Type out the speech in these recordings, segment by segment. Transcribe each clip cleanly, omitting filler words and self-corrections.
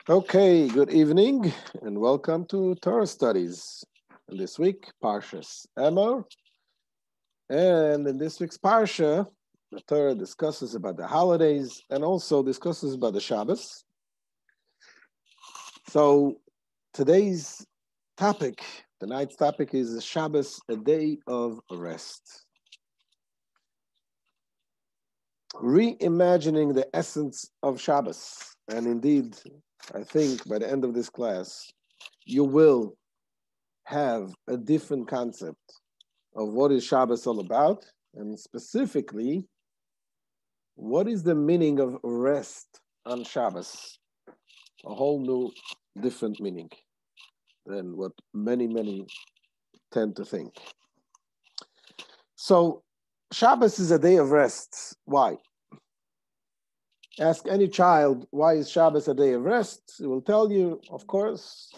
Okay, good evening and welcome to Torah Studies. And this week, Parshas Emor. And in this week's Parsha, the Torah discusses about the holidays and also discusses about the Shabbos. So today's topic, tonight's topic is the Shabbos, a day of rest. Reimagining the essence of Shabbos. And indeed, I think by the end of this class, you will have a different concept of what is Shabbos all about, and specifically, what is the meaning of rest on Shabbos? A whole new, different meaning than what many tend to think. So, Shabbos is a day of rest. Why? Ask any child, why is Shabbos a day of rest? He will tell you, of course,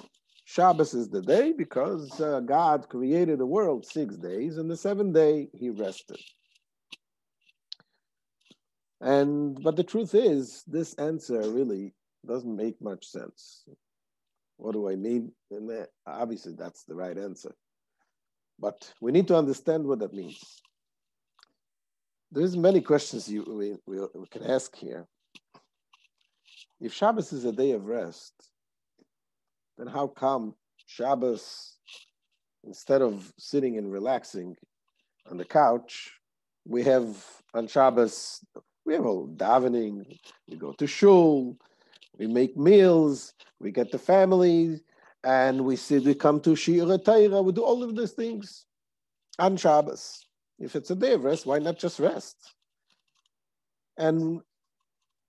Shabbos is the day because God created the world 6 days, and the 7th day he rested. But the truth is, this answer really doesn't make much sense. What do I mean? And obviously, that's the right answer. But we need to understand what that means. There's many questions we can ask here. If Shabbos is a day of rest, then how come Shabbos, instead of sitting and relaxing on the couch, we have on Shabbos, we have all davening, we go to shul, we make meals, we get the family, and we come to Shiur Torah, we do all of these things on Shabbos. If it's a day of rest, why not just rest? And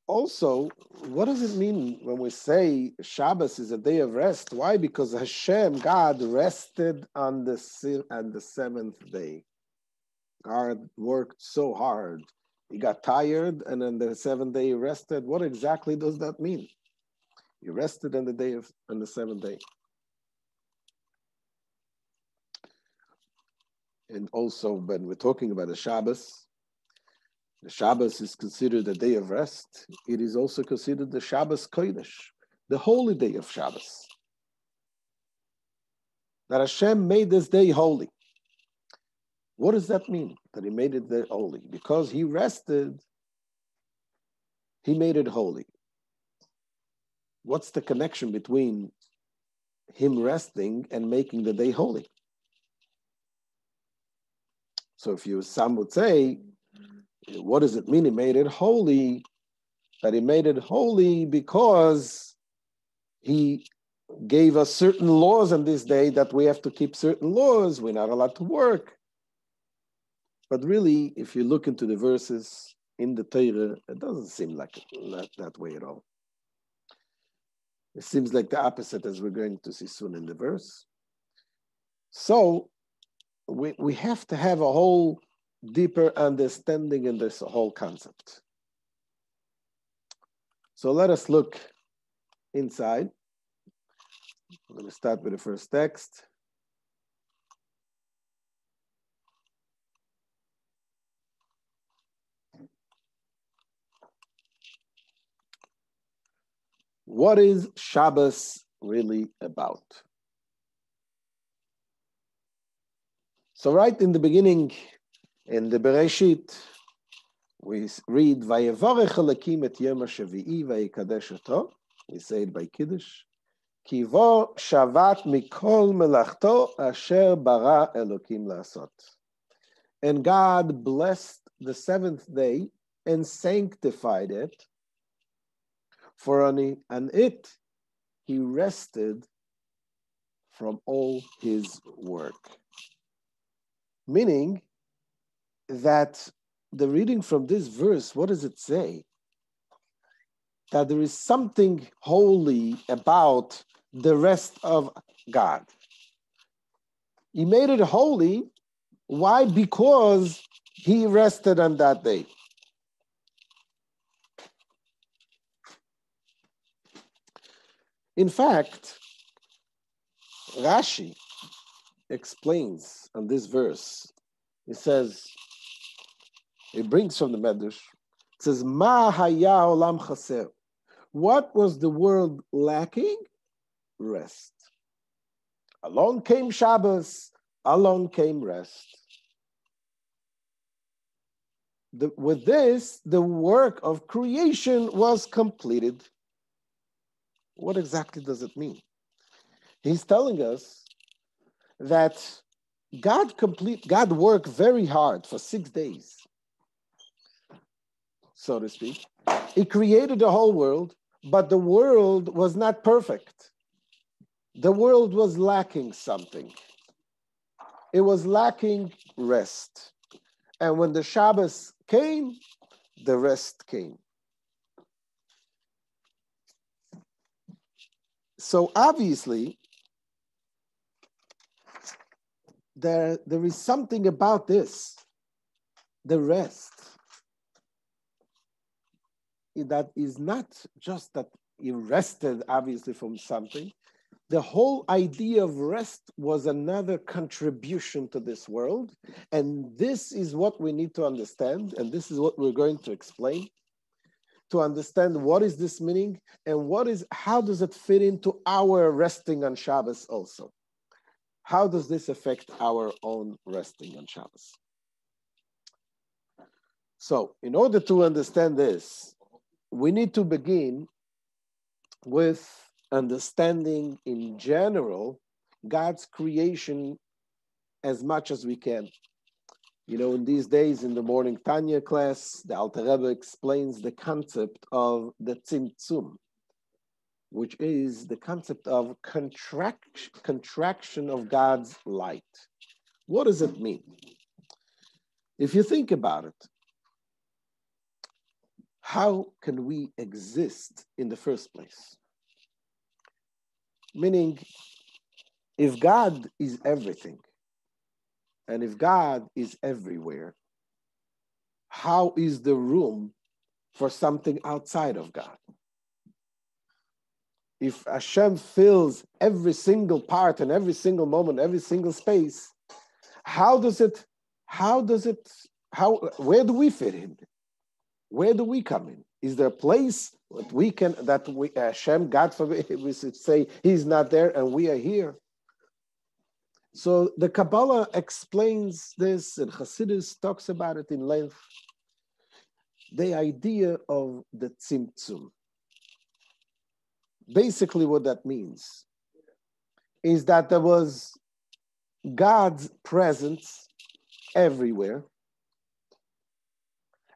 also, what does it mean when we say Shabbos is a day of rest? Why? Because Hashem, God, rested on the 7th day. God worked so hard. He got tired, and on the 7th day he rested. What exactly does that mean? He rested on the 7th day. And also, when we're talking about the Shabbos is considered a day of rest. It is also considered the Shabbos Kodesh, the holy day of Shabbos. That Hashem made this day holy. What does that mean, that he made it holy? Because he rested, he made it holy. What's the connection between him resting and making the day holy? So some would say, what does it mean he made it holy? That he made it holy because he gave us certain laws on this day that we have to keep certain laws. We're not allowed to work. But really, if you look into the verses in the Torah, it doesn't seem like that way at all. It seems like the opposite, as we're going to see soon in the verse. So we have to have a whole deeper understanding in this whole concept. So let us look inside. I'm going to start with the first text. What is Shabbos really about? So right in the beginning, in the Bereshit, we read, Vayevorech Elokim et Yom HaShavi'i vayikadesh oto. We say it by Kiddush. Ki vo shavat mikol melachto asher bara Elokim la'asot. And God blessed the 7th day and sanctified it, for on it he rested from all his work. Meaning that the reading from this verse, what does it say? That there is something holy about the rest of God. He made it holy. Why? Because he rested on that day. In fact, Rashi explains on this verse. He says, it brings from the Medrash, it says, Ma haya olam chaser. What was the world lacking? Rest. Along came Shabbos, along came rest. With this, the work of creation was completed. What exactly does it mean? He's telling us that God worked very hard for 6 days, so to speak. He created the whole world, but the world was not perfect. The world was lacking something. It was lacking rest. And when the Shabbos came, the rest came. So obviously, there is something about this, the rest, that is not just that you rested, obviously, from something. The whole idea of rest was another contribution to this world. And this is what we need to understand. And this is what we're going to explain, to understand what is this meaning and how does it fit into our resting on Shabbos also. How does this affect our own resting on Shabbos? So in order to understand this, we need to begin with understanding in general God's creation as much as we can. You know, in these days in the morning Tanya class, the Alter Rebbe explains the concept of the Tzimtzum, which is the concept of contraction of God's light. What does it mean? If you think about it, how can we exist in the first place? Meaning, if God is everything, and if God is everywhere, how is the room for something outside of God? If Hashem fills every single part and every single moment, every single space, where do we fit in? Where do we come in? Is there a place that Hashem, God forbid, we should say He's not there and we are here? So the Kabbalah explains this, and Hasidus talks about it in length. The idea of the Tzimtzum. Basically what that means is that there was God's presence everywhere,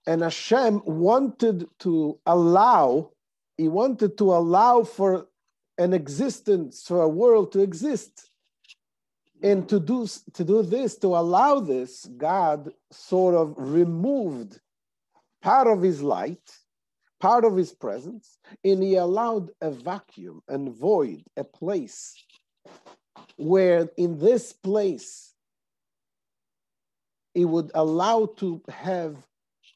and Hashem wanted to allow for an existence, for a world to exist. And to do this, to allow this, God sort of removed part of his light, part of his presence, and he allowed a vacuum and void, a place where in this place he would allow to have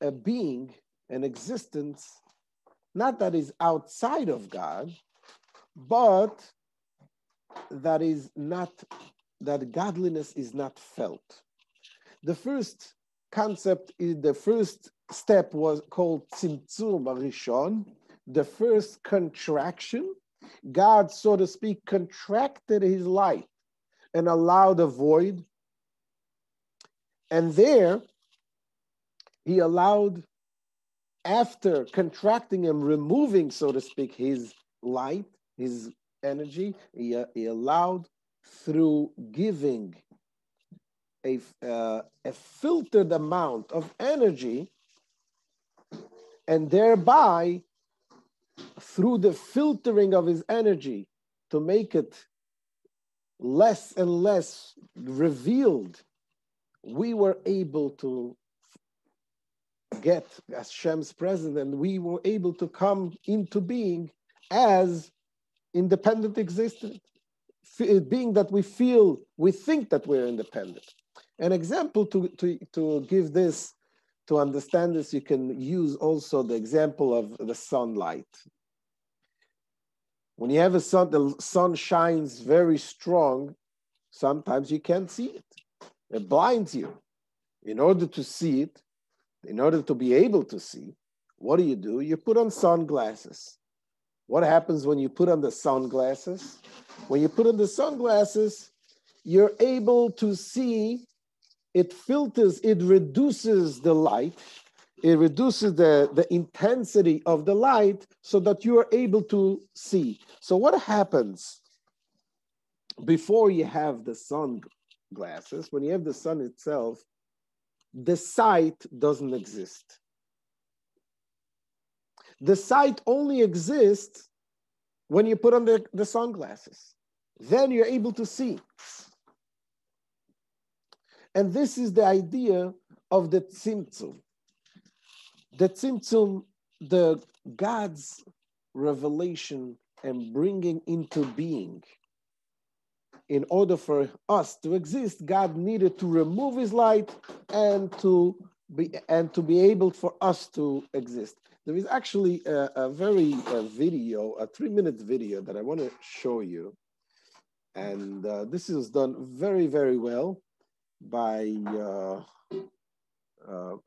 a being, an existence, not that is outside of God, but that godliness is not felt. The first step was called Tzimtzum Rishon, the first contraction. God, so to speak, contracted his light and allowed a void. And there, he allowed, after contracting and removing, so to speak, his light, his energy, he allowed, through giving a filtered amount of energy, and thereby, through the filtering of his energy, to make it less and less revealed, we were able to get Hashem's presence, and we were able to come into being as independent existence. Being that we think that we're independent. An example to give this, to understand this, you can use also the example of the sunlight. When you have the sun shines very strong, sometimes you can't see it. It blinds you. In order to see it, in order to be able to see, what do? You put on sunglasses. What happens when you put on the sunglasses? When you put on the sunglasses, you're able to see, it filters, it reduces the light, it reduces the intensity of the light so that you are able to see. So what happens before you have the sunglasses? When you have the sun itself, the sight doesn't exist. The sight only exists when you put on the sunglasses. Then you're able to see. And this is the idea of the tzimtzum. The tzimtzum, the God's revelation and bringing into being. In order for us to exist, God needed to remove his light and to be able for us to exist. There is actually a video, a 3-minute video that I want to show you. And this is done very, very well by,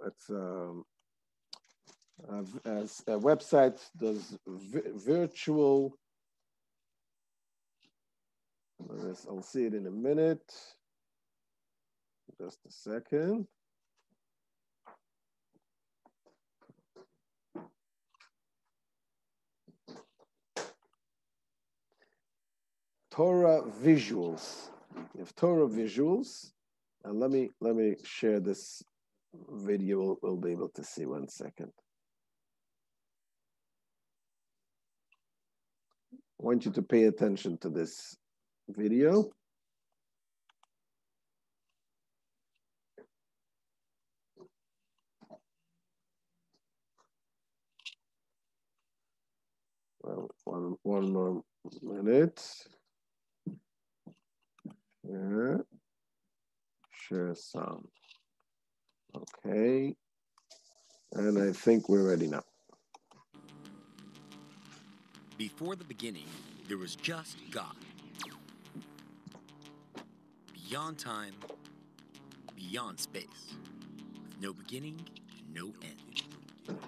it's a website does virtual. I'll see it in a minute. Just a second. Torah visuals. You have Torah visuals, and let me share this video. We'll be able to see 1 second. I want you to pay attention to this video. Well, one more minute. Share sound. Okay. And I think we're ready now. Before the beginning, there was just God. Beyond time, beyond space, with no beginning, no end.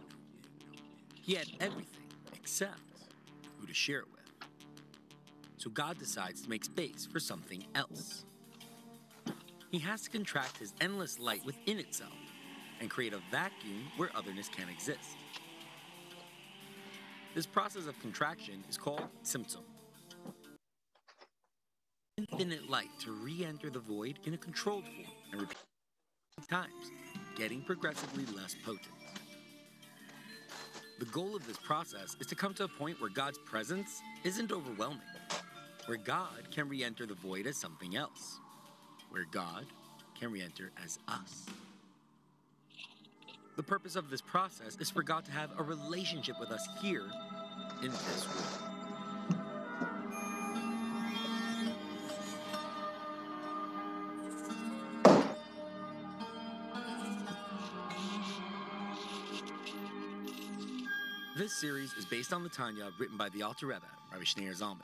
He had everything except who to share it with. So God decides to make space for something else. He has to contract his endless light within itself and create a vacuum where otherness can exist. This process of contraction is called tzimtzum. Infinite light to re-enter the void in a controlled form and repeat times, getting progressively less potent. The goal of this process is to come to a point where God's presence isn't overwhelming, where God can re-enter the void as something else, where God can re-enter as us. The purpose of this process is for God to have a relationship with us here in this world. This series is based on the Tanya written by the Alter Rebbe, Rabbi Schneur Zalman.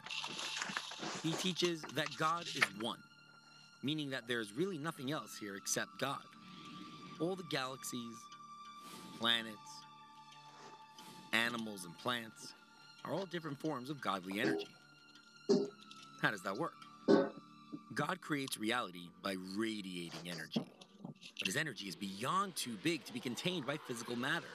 He teaches that God is one, meaning that there is really nothing else here except God. All the galaxies, planets, animals, and plants are all different forms of godly energy. How does that work? God creates reality by radiating energy, but his energy is beyond too big to be contained by physical matter.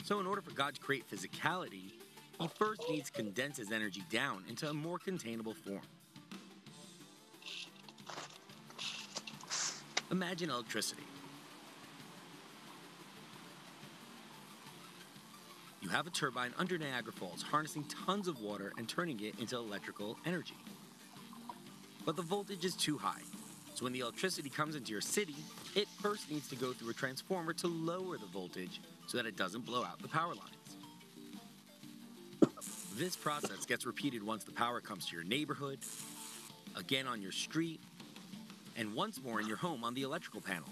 So in order for God to create physicality, he first needs to condense his energy down into a more containable form. Imagine electricity. You have a turbine under Niagara Falls harnessing tons of water and turning it into electrical energy. But the voltage is too high, so when the electricity comes into your city, it first needs to go through a transformer to lower the voltage so that it doesn't blow out the power lines. This process gets repeated once the power comes to your neighborhood, again on your street, and once more in your home on the electrical panel.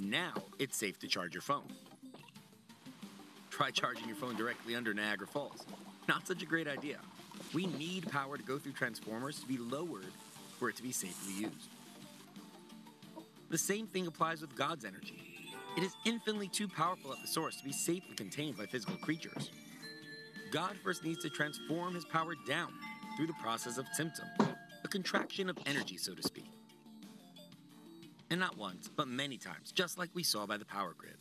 Now it's safe to charge your phone. Try charging your phone directly under Niagara Falls. Not such a great idea. We need power to go through transformers to be lowered for it to be safely used. The same thing applies with God's energy. It is infinitely too powerful at the source to be safely contained by physical creatures. God first needs to transform his power down through the process of Tzimtzum, a contraction of energy, so to speak. And not once, but many times, just like we saw by the power grid.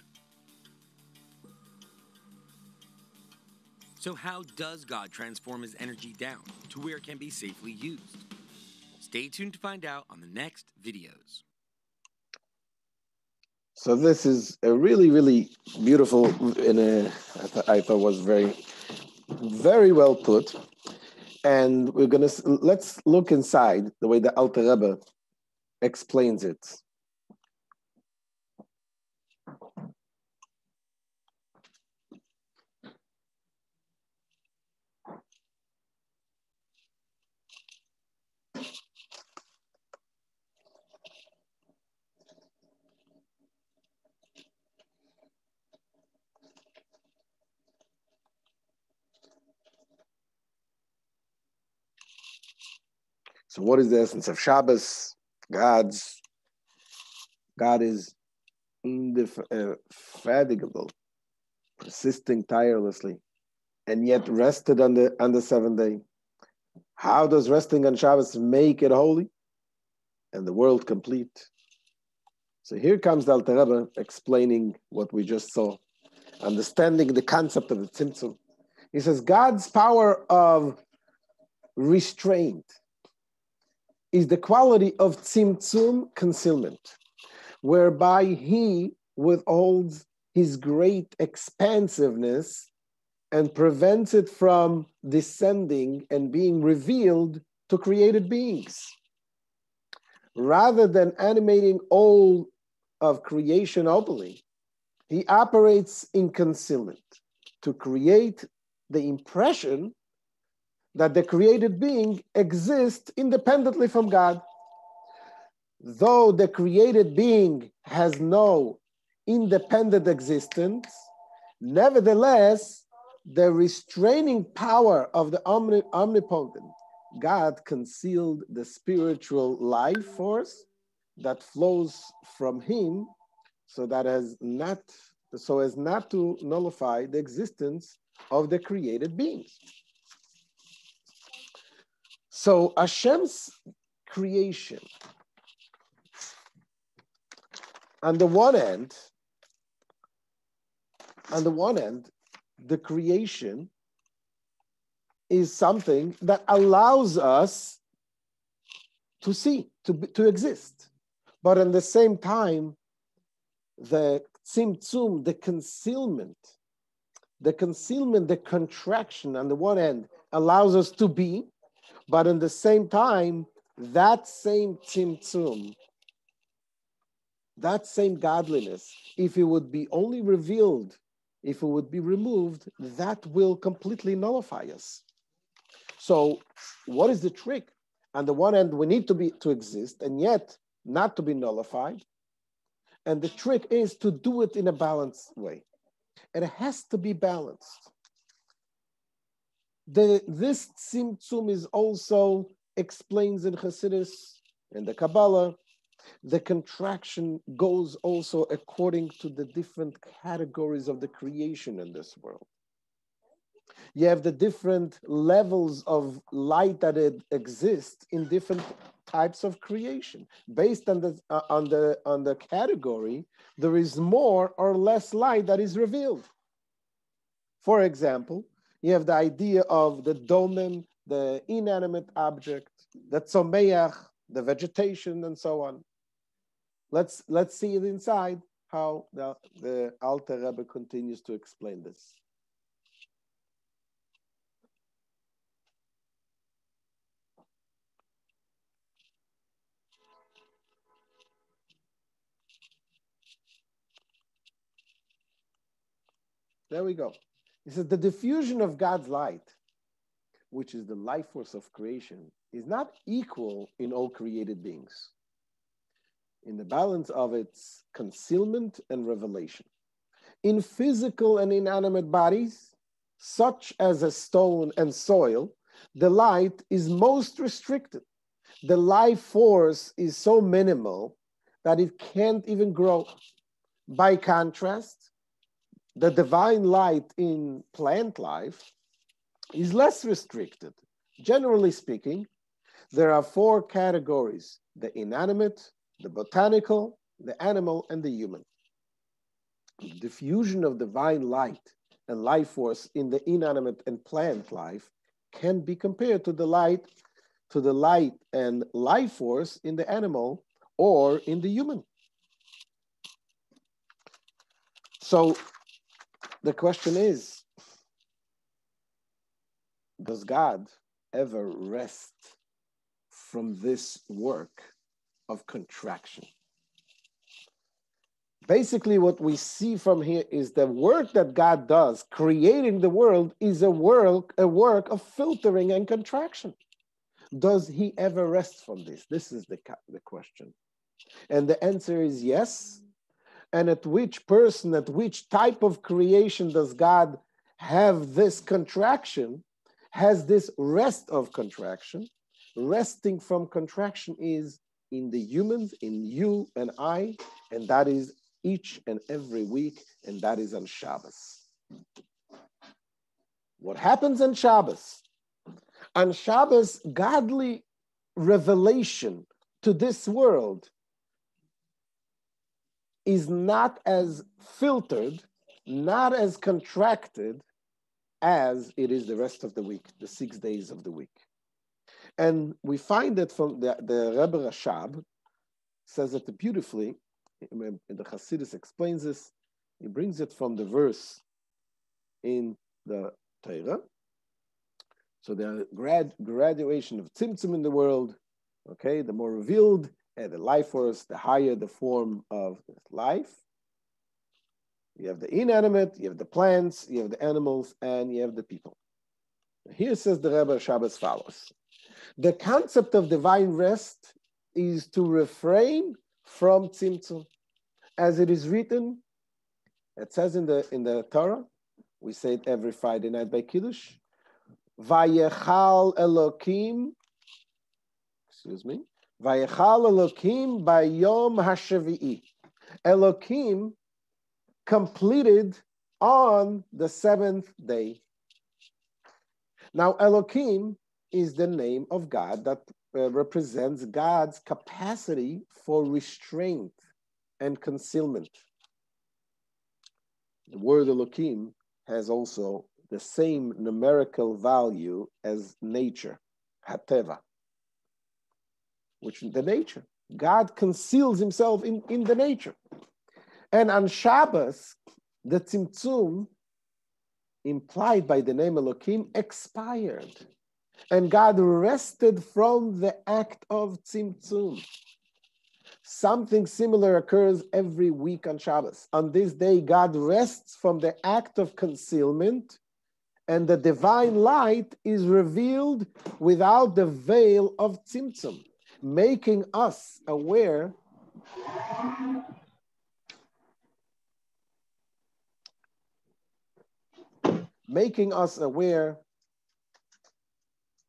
So how does God transform his energy down to where it can be safely used? Stay tuned to find out on the next videos. So this is a really, really beautiful, I thought was very, very well put. And let's look inside the way the Alter Rebbe explains it. So what is the essence of Shabbos? God is indefatigable, persisting tirelessly, and yet rested on the seventh day. How does resting on Shabbos make it holy and the world complete? So here comes the Alter Rebbe explaining what we just saw, understanding the concept of the Tzimtzum. He says God's power of restraint is the quality of Tzimtzum, concealment, whereby he withholds his great expansiveness and prevents it from descending and being revealed to created beings. Rather than animating all of creation openly, he operates in concealment to create the impression that the created being exists independently from God. Though the created being has no independent existence, nevertheless, the restraining power of the omnipotent God concealed the spiritual life force that flows from him so as not to nullify the existence of the created beings. So Hashem's creation, on the one hand, the creation is something that allows us to see, to exist. But at the same time, the tzimtzum, the concealment, the contraction on the one hand allows us to be, but at the same time, that same tzimtzum, that same godliness, if it would be only revealed, if it would be removed, that will completely nullify us. So what is the trick? On the one hand, we need to exist and yet not to be nullified. And the trick is to do it in a balanced way. And it has to be balanced. This tzimtzum is also explains in Chassidus and the Kabbalah. The contraction goes also according to the different categories of the creation in this world. You have the different levels of light that exist in different types of creation. Based on the category, there is more or less light that is revealed. For example, you have the idea of the domen, the inanimate object, the tzomeach, the vegetation, and so on. Let's see it inside, how the Alter Rebbe continues to explain this. There we go. He says the diffusion of God's light, which is the life force of creation, is not equal in all created beings, in the balance of its concealment and revelation. In physical and inanimate bodies, such as a stone and soil, the light is most restricted. The life force is so minimal that it can't even grow. By contrast, the divine light in plant life is less restricted. Generally speaking, there are four categories: the inanimate, the botanical, the animal, and the human. The diffusion of divine light and life force in the inanimate and plant life can be compared to the light and life force in the animal or in the human. So the question is, does God ever rest from this work of contraction? Basically, what we see from here is the work that God does, creating the world, is a work of filtering and contraction. Does he ever rest from this? This is the question. And the answer is yes. And at which type of creation does God have this contraction, has this rest of contraction? Resting from contraction is in the humans, in you and I, and that is each and every week, and that is on Shabbos. What happens on Shabbos? On Shabbos, godly revelation to this world is not as filtered, not as contracted as it is the rest of the week, the 6 days of the week. And we find that from the Rebbe Rashab says it beautifully. The Hasidus explains this. He brings it from the verse in the Torah. So the graduation of Tzimtzum in the world, okay, the more revealed the life force, the higher the form of life. You have the inanimate, you have the plants, you have the animals, and you have the people. Here says the Rebbe Rashab as follows. The concept of divine rest is to refrain from Tzimtzum. As it is written, it says in the Torah, we say it every Friday night by Kiddush, Vayechal Elokim, Vayechal Elokim bayom hashavi'i. Elokim completed on the seventh day. Now, Elokim is the name of God that represents God's capacity for restraint and concealment. The word Elokim has also the same numerical value as nature, Hateva, which is the nature. God conceals himself in the nature. And on Shabbos, the Tzimtzum implied by the name Elokim expired. And God rested from the act of Tzimtzum. Something similar occurs every week on Shabbos. On this day, God rests from the act of concealment, and the divine light is revealed without the veil of Tzimtzum, making us aware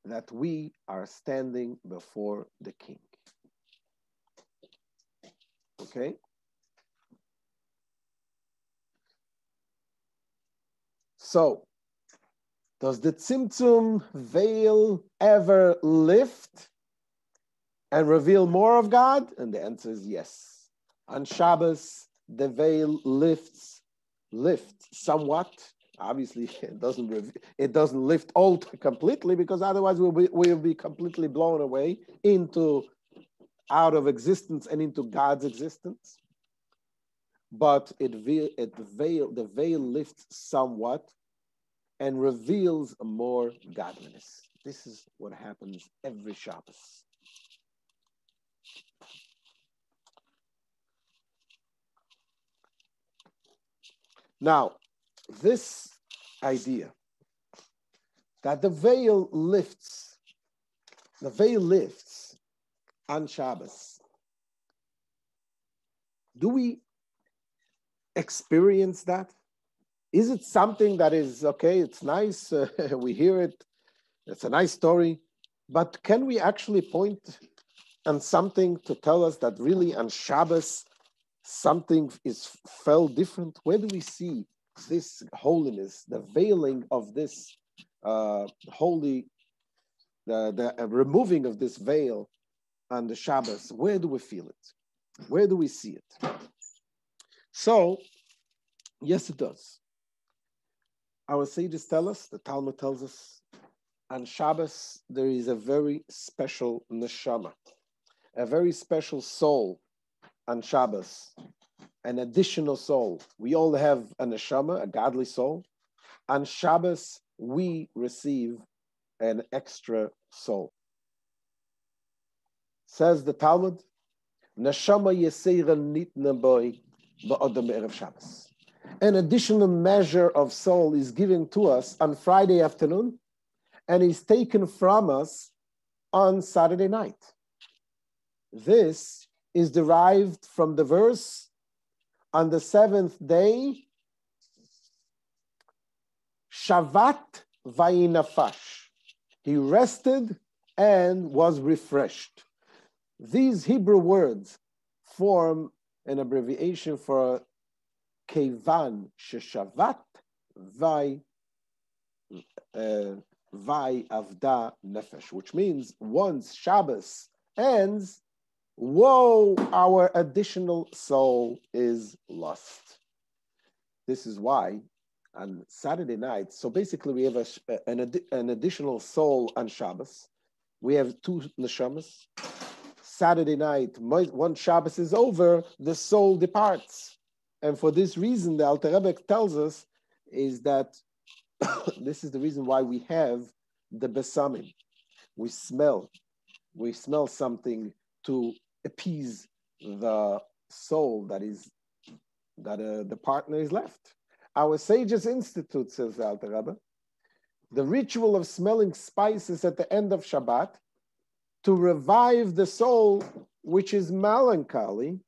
that we are standing before the King. Okay? So, does the Tzimtzum veil ever lift and reveal more of God? And the answer is yes. On Shabbos, the veil lifts somewhat. Obviously, it doesn't lift all completely, because otherwise we'll be completely blown away out of existence and into God's existence. But the veil lifts somewhat and reveals more godliness. This is what happens every Shabbos. Now, this idea that the veil lifts on Shabbos, do we experience that? Is it something that is, okay, it's nice, we hear it, it's a nice story, but can we actually point on something to tell us that really on Shabbos something felt different. Where do we see this holiness, the veiling of this holy, the removing of this veil on the Shabbos? Where do we feel it? Where do we see it? So, yes, it does. Our sages tell us, the Talmud tells us, on Shabbos, there is a very special neshama, a very special soul on Shabbos, an additional soul. We all have a neshama, a godly soul. On Shabbos, we receive an extra soul. Says the Talmud, neshama yesera nitna boy ba'odam erev Shabbos. An additional measure of soul is given to us on Friday afternoon and is taken from us on Saturday night. This is derived from the verse, on the seventh day, Shavat vayinafash. He rested and was refreshed. These Hebrew words form an abbreviation for Kevan sheshavat vay avda nefesh, which means once Shabbos ends, woe, our additional soul is lost. This is why on Saturday night, so basically we have an additional soul on Shabbos. We have two neshamas. Saturday night, once Shabbos is over, the soul departs. And for this reason, the Alter Rebbe tells us is that this is the reason why we have the besamim. We smell something to appease the soul that the partner is left. Our sages institute, says the Alter Rebbe, the ritual of smelling spices at the end of Shabbat to revive the soul, which is melancholy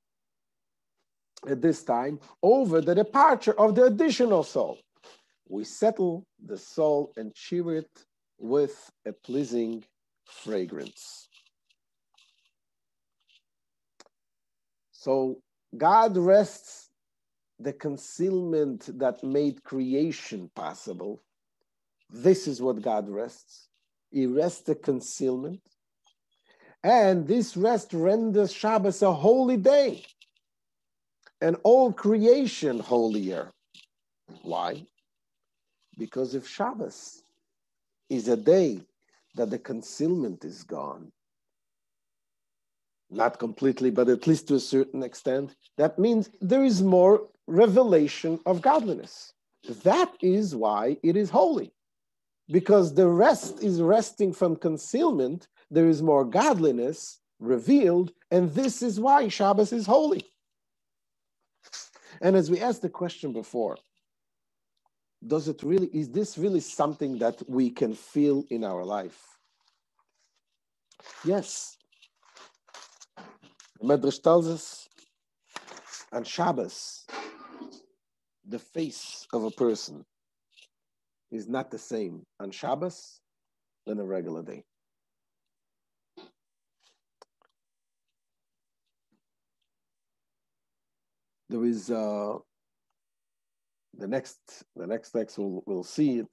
at this time, over the departure of the additional soul. We settle the soul and cheer it with a pleasing fragrance. So God rests the concealment that made creation possible. This is what God rests. He rests the concealment. And this rest renders Shabbos a holy day, and all creation holier. Why? Because if Shabbos is a day that the concealment is gone, not completely, but at least to a certain extent, that means there is more revelation of godliness. That is why it is holy. Because the rest is resting from concealment, there is more godliness revealed, and this is why Shabbos is holy. And as we asked the question before, is this really something that we can feel in our life? Yes. The Medrash tells us, on Shabbos, the face of a person is not the same on Shabbos than a regular day. There is the next text we'll see it.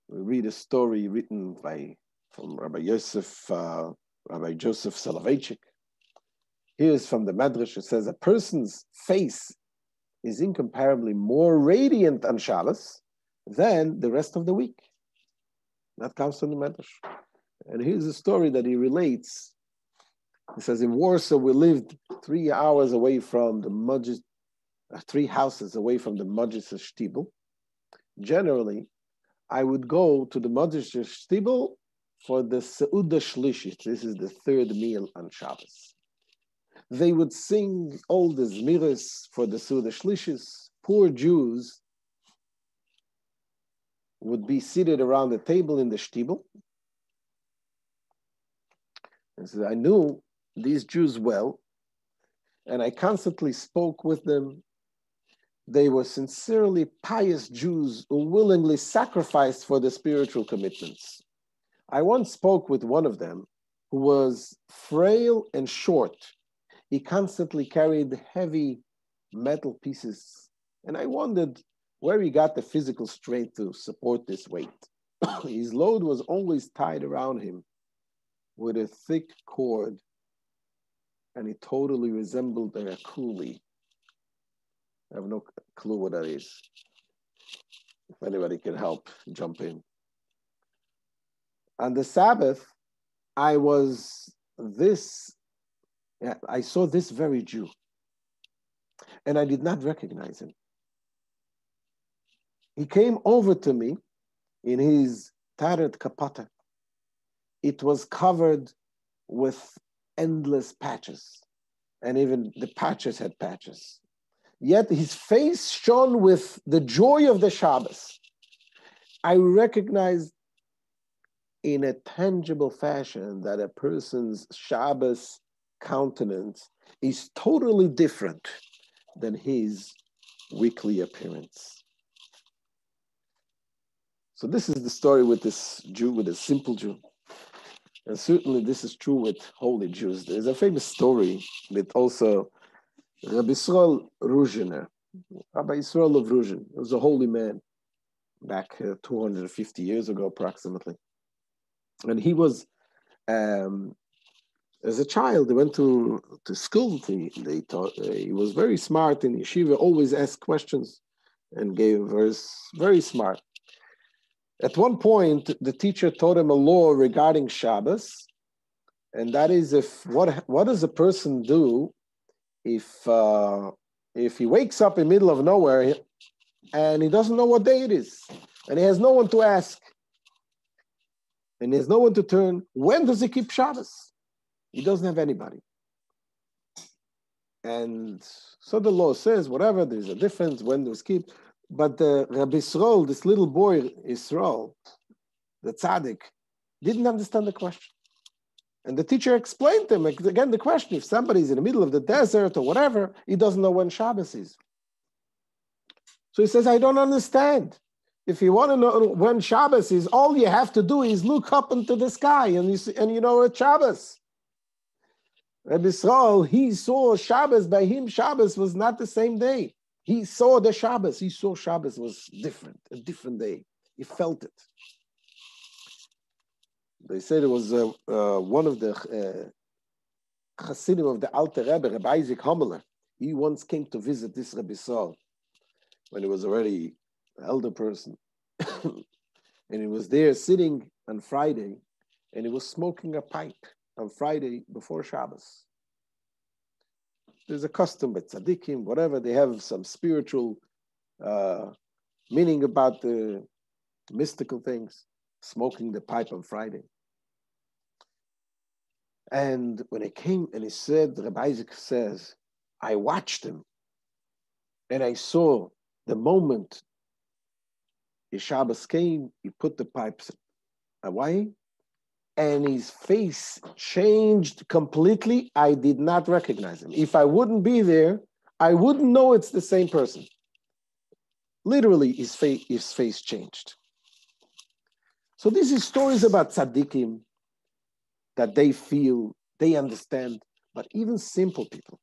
We read a story written from Rabbi Joseph Soloveitchik. Here's from the Medrash. It says a person's face is incomparably more radiant on Shabbos than the rest of the week. That comes from the Medrash. And here's a story that he relates. He says, in Warsaw, we lived 3 hours away from the Majlis, 3 houses away from the Majlis Shtibel. Generally, I would go to the Majlis Shtibel for the Seudah Shlishit. This is the third meal on Shabbos. They would sing all the Zmiras for the Seudah Shlishis. Poor Jews would be seated around the table in the Shtibel. And so I knew these Jews well, and I constantly spoke with them. They were sincerely pious Jews who willingly sacrificed for the spiritual commitments. I once spoke with one of them who was frail and short. He constantly carried heavy metal pieces. And I wondered where he got the physical strength to support this weight. His load was always tied around him with a thick cord, and he totally resembled a coolie. I have no clue what that is. If anybody can help, jump in. On the Sabbath, I saw this very Jew, and I did not recognize him. He came over to me in his tattered kapata. It was covered with endless patches, and even the patches had patches. Yet his face shone with the joy of the Shabbos. I recognized in a tangible fashion that a person's Shabbos countenance is totally different than his weekly appearance. So this is the story with this Jew, with a simple Jew. And certainly this is true with holy Jews. There's a famous story that also Rabbi Yisrael Ruzhiner, Rabbi Yisrael of Ruzhin, was a holy man back 250 years ago approximately. And he was, as a child, he went to school. They taught, he was very smart in yeshiva, always asked questions and was very smart. At one point, the teacher taught him a law regarding Shabbos, and that is what does a person do if he wakes up in the middle of nowhere and he doesn't know what day it is, and he has no one to ask, and he has no one to turn. When does he keep Shabbos? He doesn't have anybody. And so the law says, whatever, there's a difference when there's keep. But Rabbi Yisrael, this little boy, Yisrael, the tzaddik, didn't understand the question. And the teacher explained to him, again, the question, if somebody's in the middle of the desert or whatever, he doesn't know when Shabbos is. So he says, I don't understand. If you want to know when Shabbos is, all you have to do is look up into the sky and you know it's Shabbos. Rabbi Yisrael, he saw Shabbos, by him Shabbos was not the same day. He saw the Shabbos. He saw Shabbos was different, a different day. He felt it. They said it was one of the Hasidim of the Alter Rebbe, Rabbi Isaac Homler. He once came to visit this Rabbi Yisrael when he was already an elder person. And he was there sitting on Friday, and he was smoking a pipe on Friday before Shabbos. There's a custom with tzaddikim, whatever, they have some spiritual meaning about the mystical things, smoking the pipe on Friday. And when he came and he said, Rabbi Isaac says, I watched him and I saw the moment his Shabbos came, he put the pipes away and his face changed completely. I did not recognize him. If I wouldn't be there, I wouldn't know it's the same person. Literally, his face changed. So this is stories about tzaddikim that they feel, they understand, but even simple people,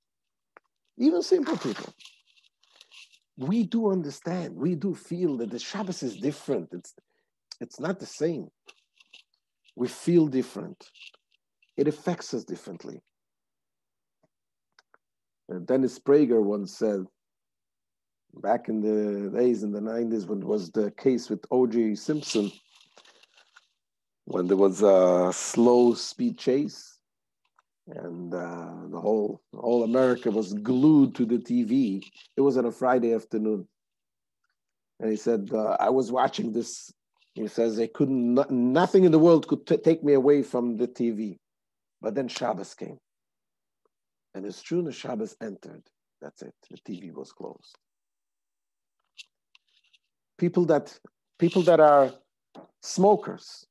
we do understand, we do feel that the Shabbos is different. It's not the same. We feel different. It affects us differently. And Dennis Prager once said, back in the days, in the 90s, when it was the case with O.J. Simpson, when there was a slow speed chase, and the whole America was glued to the TV. It was on a Friday afternoon. And he said, I was watching this. He says, nothing in the world could take me away from the TV. But then Shabbos came. And as soon as Shabbos entered, that's it. The TV was closed. People that are smokers,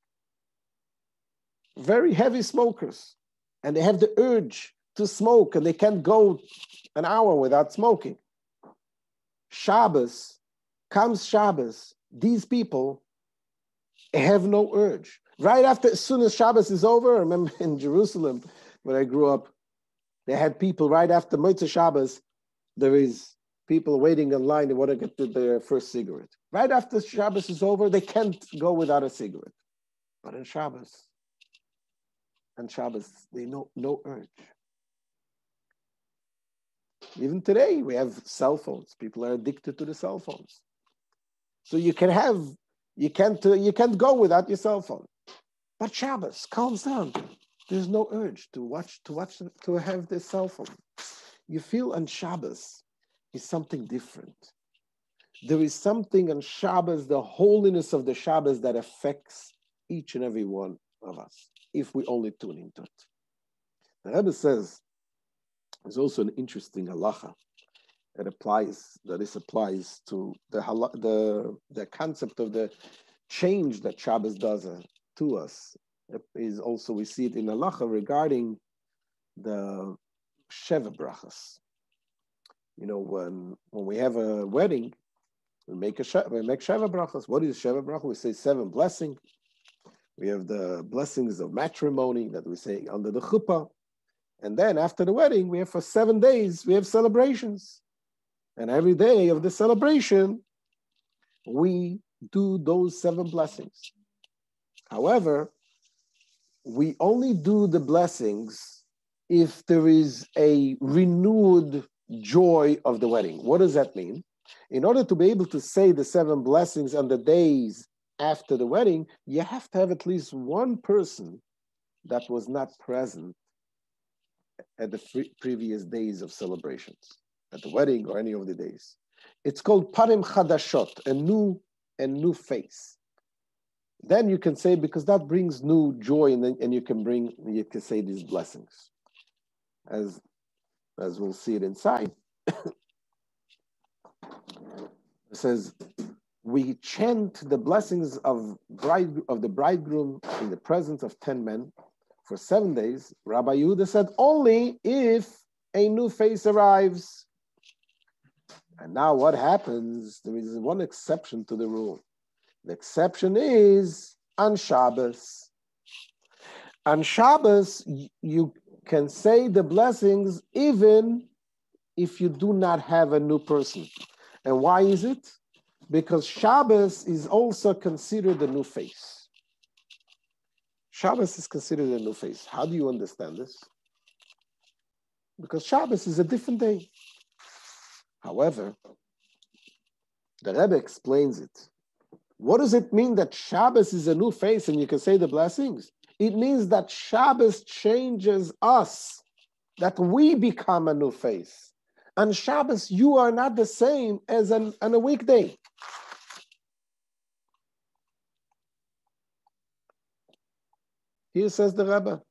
very heavy smokers, and they have the urge to smoke and they can't go an hour without smoking. Shabbos, comes Shabbos, these people have no urge. Right after, as soon as Shabbos is over, I remember in Jerusalem, when I grew up, they had people right after Motzei Shabbos, there is people waiting in line, they want to get to their first cigarette. Right after Shabbos is over, they can't go without a cigarette. But on Shabbos, they know no urge. Even today, we have cell phones. People are addicted to the cell phones. So you can't go without your cell phone. But Shabbos calms down. There's no urge to have this cell phone. You feel on Shabbos is something different. There is something on Shabbos, the holiness of the Shabbos, that affects each and every one of us, if we only tune into it. The Rebbe says, there's also an interesting halacha that applies to the concept of the change that Shabbos does to us. It is also, we see it in halacha regarding the Sheva brachas. You know, when we have a wedding, we make Sheva brachas. What is Sheva bracha? We say 7 blessings. We have the blessings of matrimony that we say under the chuppah. And then after the wedding, we have for 7 days, we have celebrations. And every day of the celebration, we do those 7 blessings. However, we only do the blessings if there is a renewed joy of the wedding. What does that mean? In order to be able to say the 7 blessings on the days after the wedding, you have to have at least one person that was not present at the previous days of celebrations, at the wedding or any of the days. It's called parim chadashot, a new face. Then you can say, because that brings new joy, and you can say these blessings. As we'll see it inside. It says, we chant the blessings of the bridegroom in the presence of 10 men for 7 days. Rabbi Yehuda said, only if a new face arrives. And now what happens? There is one exception to the rule. The exception is on Shabbos. On Shabbos, you can say the blessings even if you do not have a new person. And why is it? Because Shabbos is also considered a new face. Shabbos is considered a new face. How do you understand this? Because Shabbos is a different day. However, the Rebbe explains it. What does it mean that Shabbos is a new face and you can say the blessings? It means that Shabbos changes us, that we become a new face. On Shabbos, you are not the same as on a weekday. Here says the Rebbe.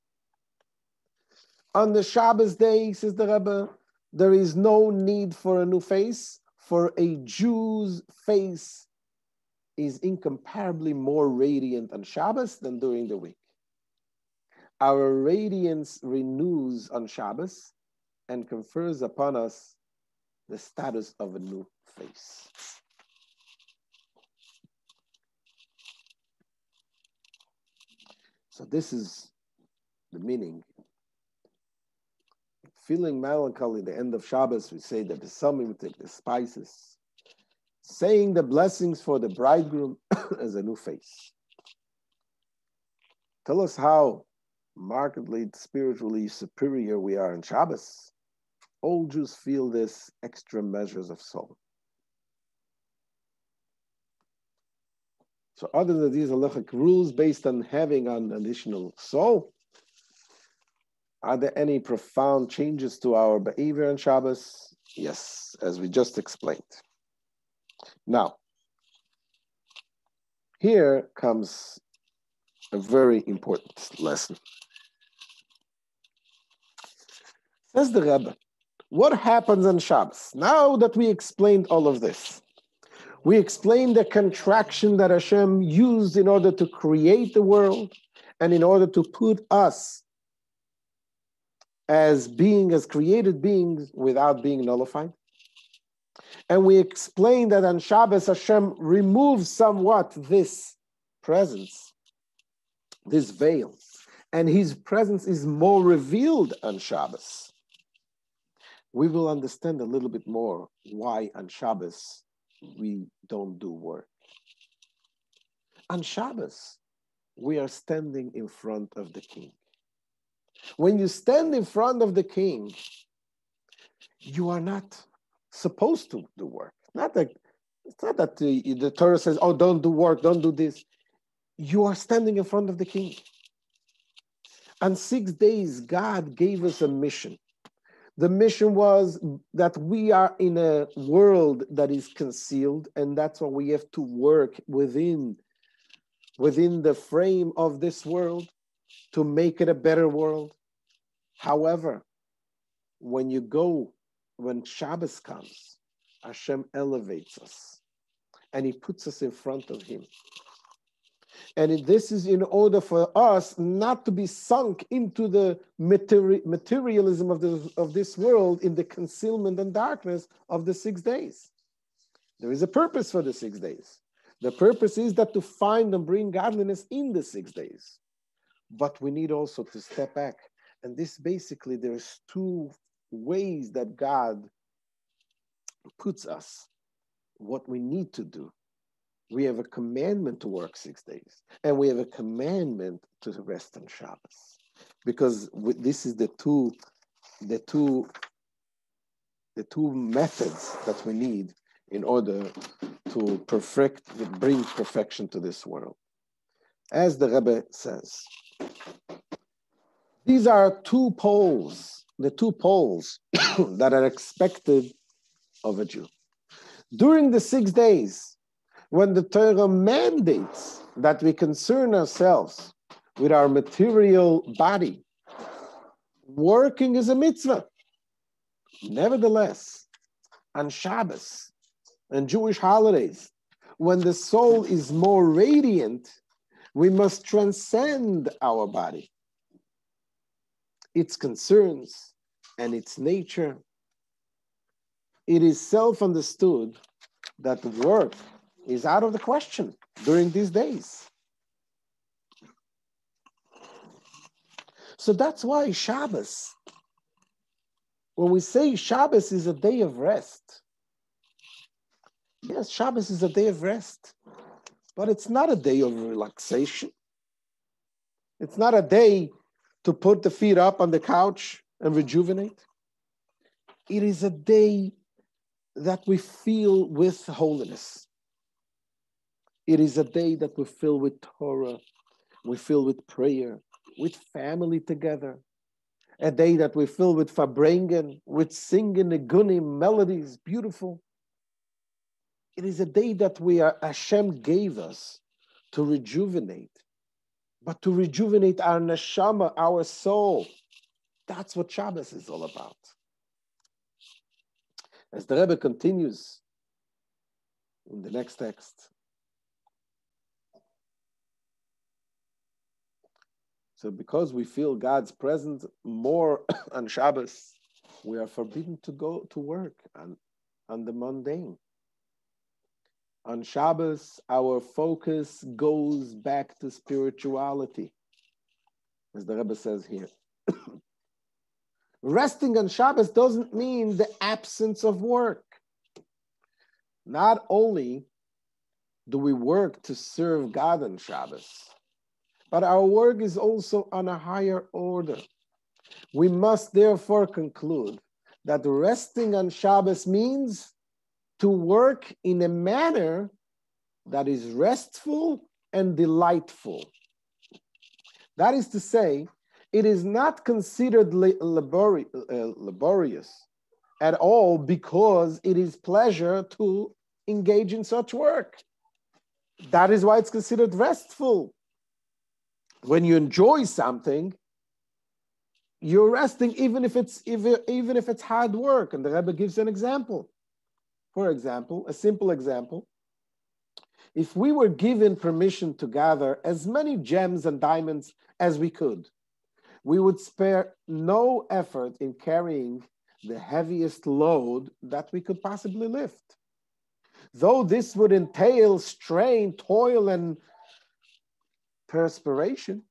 On the Shabbos day, says the Rebbe, there is no need for a new face, for a Jew's face is incomparably more radiant on Shabbos than during the week. Our radiance renews on Shabbos and confers upon us the status of a new face. So this is the meaning. Feeling melancholy at the end of Shabbos, we say that the summit, take the spices. Saying the blessings for the bridegroom as a new face. Tell us how markedly spiritually superior we are in Shabbos. All Jews feel this extra measures of soul. So other than these halachic rules based on having an additional soul, are there any profound changes to our behavior on Shabbos? Yes, as we just explained. Now, here comes a very important lesson. Says the Rebbe, what happens on Shabbos? Now that we explained all of this, we explained the contraction that Hashem used in order to create the world and in order to put us as created beings without being nullified. And we explained that on Shabbos, Hashem removes somewhat this presence, this veil, and his presence is more revealed on Shabbos. we will understand a little bit more why on Shabbos we don't do work. On Shabbos, we are standing in front of the king. When you stand in front of the king, you are not supposed to do work. It's not that the Torah says, oh, don't do work, don't do this. You are standing in front of the king. On 6 days, God gave us a mission. The mission was that we are in a world that is concealed, and that's why we have to work within the frame of this world to make it a better world. However, when Shabbos comes, Hashem elevates us and he puts us in front of him. And this is in order for us not to be sunk into the materialism of this world, in the concealment and darkness of the 6 days. There is a purpose for the 6 days. The purpose is that to find and bring godliness in the 6 days. But we need also to step back. And this basically, there's 2 ways that God puts us, what we need to do. We have a commandment to work 6 days, and we have a commandment to rest on Shabbos, because this is the two methods that we need in order to bring perfection to this world. As the Rebbe says, these are 2 poles, the 2 poles that are expected of a Jew. During the 6 days, when the Torah mandates that we concern ourselves with our material body, working is a mitzvah. Nevertheless, on Shabbos and Jewish holidays, when the soul is more radiant, we must transcend our body, its concerns and its nature. It is self-understood that work is out of the question during these days. So that's why Shabbos, when we say Shabbos is a day of rest, yes, Shabbos is a day of rest, but it's not a day of relaxation. It's not a day to put the feet up on the couch and rejuvenate. It is a day that we feel with holiness. It is a day that we fill with Torah, we fill with prayer, with family together. A day that we fill with farbrengen, with singing nigunim, melodies, beautiful. It is a day that Hashem gave us to rejuvenate, but to rejuvenate our neshama, our soul. That's what Shabbos is all about. As the Rebbe continues in the next text, so because we feel God's presence more on Shabbos, we are forbidden to go to work on the mundane. On Shabbos, our focus goes back to spirituality, as the Rebbe says here. Resting on Shabbos doesn't mean the absence of work. Not only do we work to serve God on Shabbos, but our work is also on a higher order. We must therefore conclude that resting on Shabbos means to work in a manner that is restful and delightful. That is to say, it is not considered laborious at all because it is pleasure to engage in such work. That is why it's considered restful. When you enjoy something, you're resting even if it's hard work. And the Rebbe gives an example. For example, a simple example. If we were given permission to gather as many gems and diamonds as we could, we would spare no effort in carrying the heaviest load that we could possibly lift. Though this would entail strain, toil, and perspiration,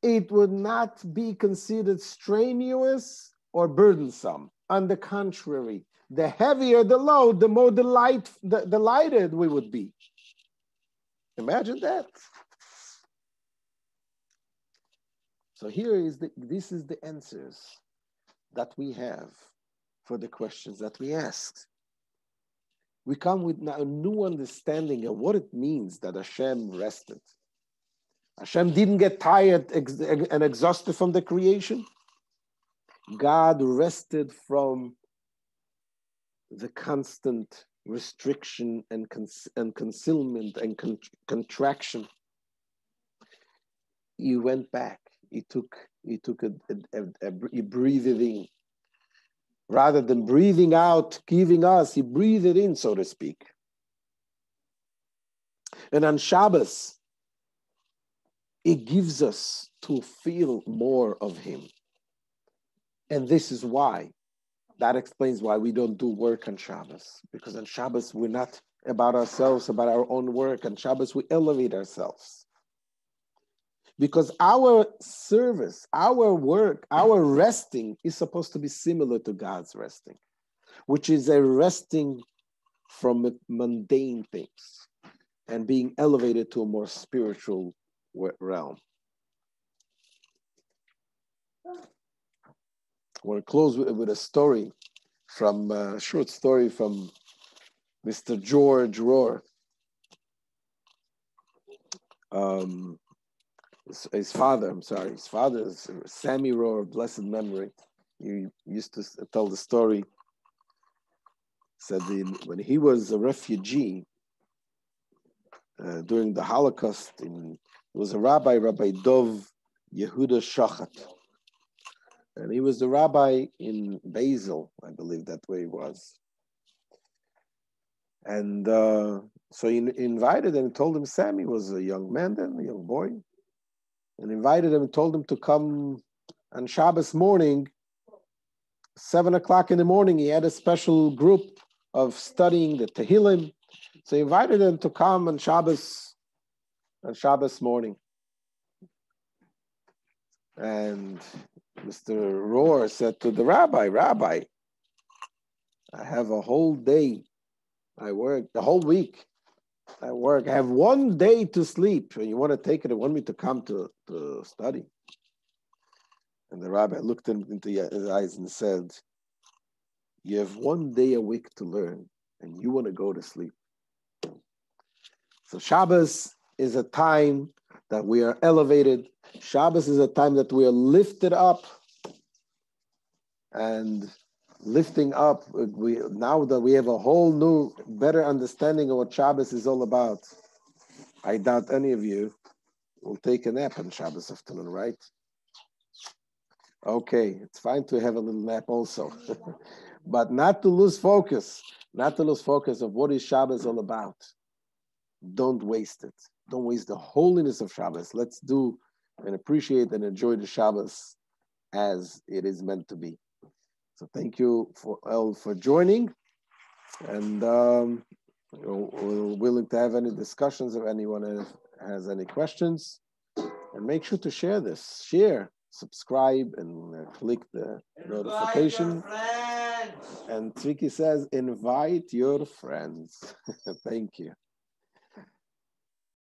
it would not be considered strenuous or burdensome. On the contrary, the heavier the load, the more delighted we would be. Imagine that. So this is the answers that we have for the questions that we asked. We come with now a new understanding of what it means that Hashem rested. Hashem didn't get tired and exhausted from the creation. God rested from the constant restriction and concealment and contraction. He went back. He breathed it in. Rather than breathing out, giving us, he breathed it in, so to speak. And on Shabbos, it gives us to feel more of him. And this is why, that explains why we don't do work on Shabbos. Because on Shabbos, we're not about ourselves, about our own work. On Shabbos, we elevate ourselves. Because our service, our work, our resting is supposed to be similar to God's resting, which is a resting from mundane things and being elevated to a more spiritual realm. I want to close with a story from a short story from Mr. George Rohr. His father is Sammy Rohr of blessed memory. He used to tell the story. Said when he was a refugee during the Holocaust, there was a Rabbi Dov Yehuda Shachat. And he was the rabbi in Basel, I believe that way he was. And so he invited him, told him Sammy was a young man then, a young boy, and invited him and told him to come on Shabbos morning, 7 o'clock in the morning. He had a special group of studying the Tehillim. So he invited him to come on Shabbos morning. And Mr. Rohr said to the rabbi, I have a whole day. I work the whole week. I have 1 day to sleep. And you want to take it and want me to come to study? And the rabbi looked him into his eyes and said, you have 1 day a week to learn, and you want to go to sleep. So Shabbos is a time that we are elevated. Shabbos is a time that we are lifted up. And lifting up, now that we have a whole new, better understanding of what Shabbos is all about, I doubt any of you will take a nap on Shabbos afternoon, right? Okay, it's fine to have a little nap also. But not to lose focus of what is Shabbos all about. Don't waste it. Don't waste the holiness of Shabbos. Let's do and appreciate and enjoy the Shabbos as it is meant to be. So thank you for joining, and we're willing to have any discussions if anyone has any questions. And make sure to share this. Share, subscribe, and click the notification. And Tzviki says, invite your friends. Thank you.